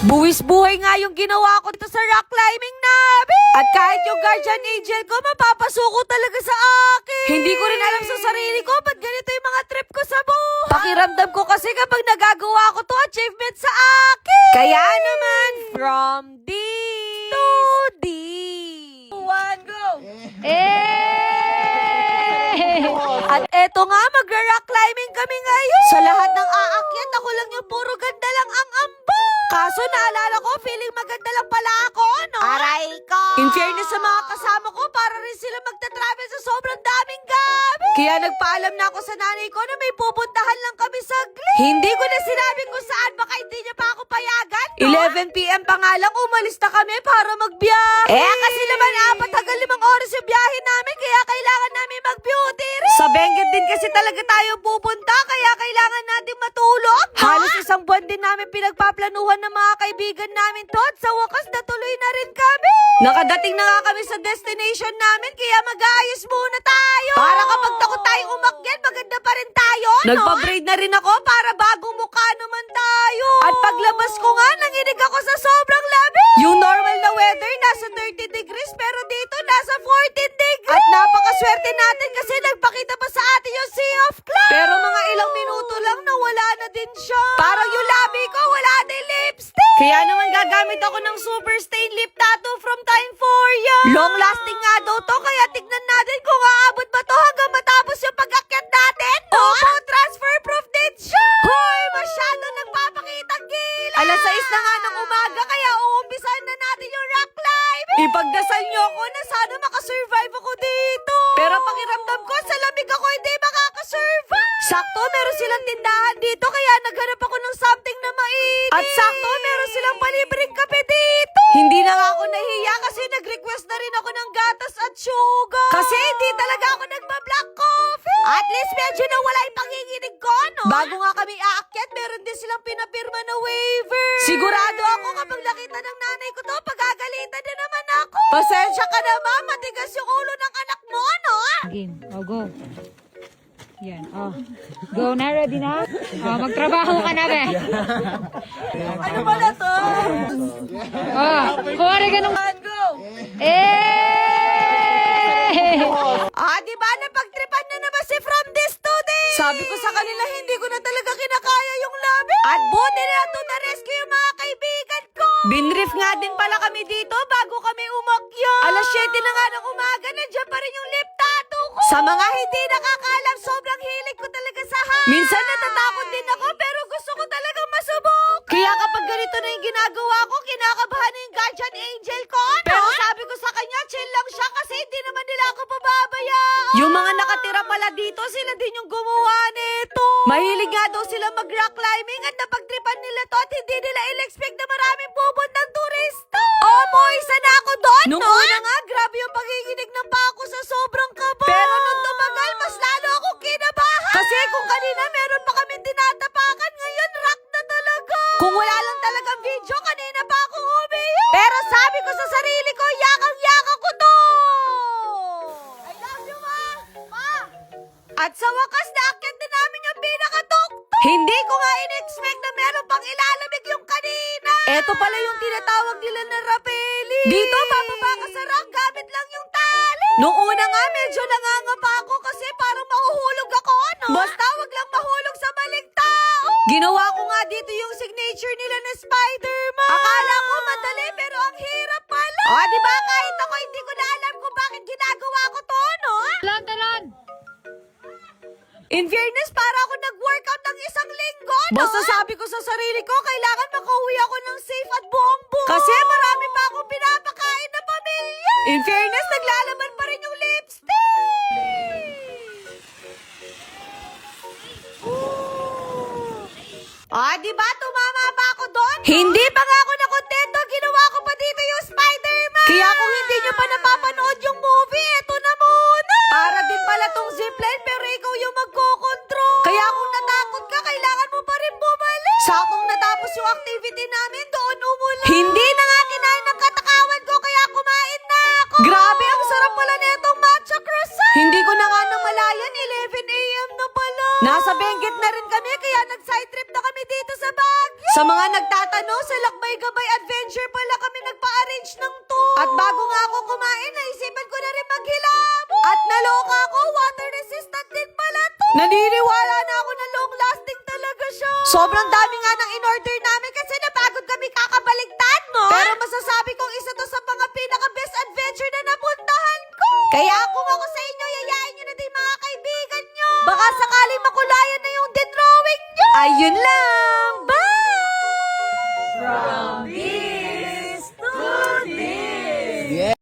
Buwis buhay nga yung ginawa ko dito sa rock climbing namin. At kahit yung guardian angel ko, mapapasuko talaga sa akin. Hindi ko rin alam sa sarili ko, ba't ganito yung mga trip ko sa buhay. Pakiramdam ko kasi kapag nagagawa ko to, achievement sa akin. Kaya naman, from D to D. One, go! At eto nga, magra-rock climbing kami ngayon. Sa lahat ng aakyat, ako lang yung puro ganda lang ang amba. Kaso naalala ko, feeling maganda lang pala ako, no? Aray ko! In fairness sa mga kasama ko, para rin sila magta-travel sa sobrang daming gamit. Kaya nagpaalam na ako sa nanay ko na may pupuntahan lang kami saglit. Hindi ko na sinabi kung saan, baka hindi niya pa ako payagan, no? 11 p.m. pa nga lang, umalis na kami para magbiyahe. Kasi naman 4 hanggang 5 oras yung biyahe namin, kaya kailangan namin mag-beauty rin. Sa Benguet din kasi talaga tayo pupunta, kaya kailangan natin matulog. Halos isang buwan din namin pinagpaplanuhan ng mga kaibigan namin to, at sa wakas natuloy na rin kami. Nakadating na nga kami sa destination namin, kaya mag-aayos muna tayo. Para kapag takot tayong umakyat, maganda pa rin tayo, no? Nagpa-braid na rin ako para bagong mukha naman tayo. At paglabas ko nga, nanginig ako sa sobrang lamig. Yung normal na weather, nasa 30 degrees, pero dito nasa 14 degrees. At napakaswerte natin kasi nagpakita pa sa atin yung sea of clouds. Pero mga ilang minuto lang, nawala na din siya. Parang yung labi ko, wala din lipstick. Kaya naman gagamit ako ng super stain lip tattoo from Time for Ya. Long lasting nga daw to, kaya tignan natin kung aabot ba to hanggang matapos yung pag-akyat natin, no? Opo, transfer proof din siya. Hoy, masyado nagpapakitang gila. Alas 6 na nga ng umaga, kaya uumpisahan na natin yung rock climbing. Ipagdasal niyo ako na sana makasurvive ako dito. Pero pakiramdam ko, sa lamig ako hindi makakasurvive. Sakto, meron silang tindahan dito, kaya naghanap ako ng something na mainit. At sakto, meron silang palibreng kape dito. Hindi na nga ako nahiya kasi nag-request na rin ako ng gatas at sugar. Kasi hindi talaga ako nagba-black coffee. At least medyo nawala yung panginginig ko, no? Bago nga kami aakyat, meron din silang pinapirma na waiver. Sigurado ako kapag nakita ng nanay ko to, pagagalitan na naman ako. Pasensya ka naman, matigas yung ulo ng anak mo, no? Game. Oh, go. Yan. Oh. Go na. Ready na? Oh, magtrabaho ka na, be. Ano pala to? Oh, kuwari ka nung... Go! Di ba napagtripan na naman si From This to This? Sabi ko sa kanila, hindi ko na talaga kinakaya yung labi. At buti na ito na-rescue yung mga kaibigan ko. Binrief nga din pala kami dito bago kami umakyat. Alas 7 na nga ng umaga, nandiyan pa rin yung lip tattoo ko. Sa mga hindi nakakaalam, sobrang hilig ko talaga sa high. Minsan natatakot din ako, pero gusto ko talagang masubok. Kaya kapag ganito na yung ginagawa ko, kinakabahan na yung guardian angel ko, no? Pero sabi ko sa kanya, chill lang siya kasi hindi naman nila ako pababayaan. Yung mga nakatira pala dito, sila din yung gumawa nito. Mahilig nga daw sila mag-rock climbing at napagtripan nila to at hindi nila in-expect na maraming pupuntang turista. Opo, isa na ako doon, no? Nung una nga, grabe yung pakikinig ng pako sa sobrang kaba. Pero nung tumagal, mas lalo ako kinabahan. Kasi kung kanina meron pa kami tinatapakan, ngayon rock na talaga. Kung wala lang talagang video, kanina pa ako umiyak. Pero sabi ko sa sarili ko, yakang-yaka ko to. I love you, Ma! Ma! At sa wakas, naakyat na namin yung pinakatuktok. Hindi ko nga in-expect na meron pang ilalamig yung kanina. Eto pala yung tinatawag nila na rapeli. Dito, bababa ka sa rock, gamit lang yung tali. Nung una nga, medyo nangangapa ako kasi parang mahuhulog ako, no? Basta wag lang mahulog sa maling tao. Ginawa ko nga dito yung signature nila na Spider-Man. Akala ko madali, pero ang hirap pala. Diba kahit ako hindi ko na alam kung bakit ginagawa ko to, no? Talon! In fairness, para ako nag-workout ng isang linggo, no? Basta sabi ko sa sarili ko, kailangan makauwi ako ng safe at buong buhay. Kasi marami pa akong pinapakain na pamilya. In fairness, naglalaman pa rin yung lipstick. Diba? Tumama ba ako doon? Hindi pa nga ako nakontento. Ginawa ko pa dito yung Spider-Man. Kaya kung hindi nyo pa napapanood yung movie, eto na muna. Para din pala tong zipline, pero ikaw yung magkocontrol. Kaya kung natakot ka, kailangan mo pa rin bumalik. Sakong natapos yung activity namin, doon umulan. Hindi na nga kinain ng katakawan ko, kaya kumain na ako. Grabe, ang sarap pala netong matcha croissant. Hindi ko na nga namalayan, 11 a.m. na pala. Nasa Benguet na rin kami, kaya nag-side trip na kami dito sa Baguio. Sa mga nagtatanong, sa Lakbay may gabay adventure pala kami nagpa-arrange ng tour. At bago nga ako kumain, naisipan ko na rin maghilamo. At naloka ako, water resistant din pala to. Naniniwala na ako na long lasting talaga siya. Sobrang dami nga ng in-order namin kasi napagod kami kakabaligtad, no? Pero masasabi kong isa to sa mga pinaka-best adventure na napuntahan ko. Kaya kung ako sa inyo, yayain nyo na din mga kaibigan nyo. Baka sakaling makulayan na yung dinrowing nyo. Ayun lang.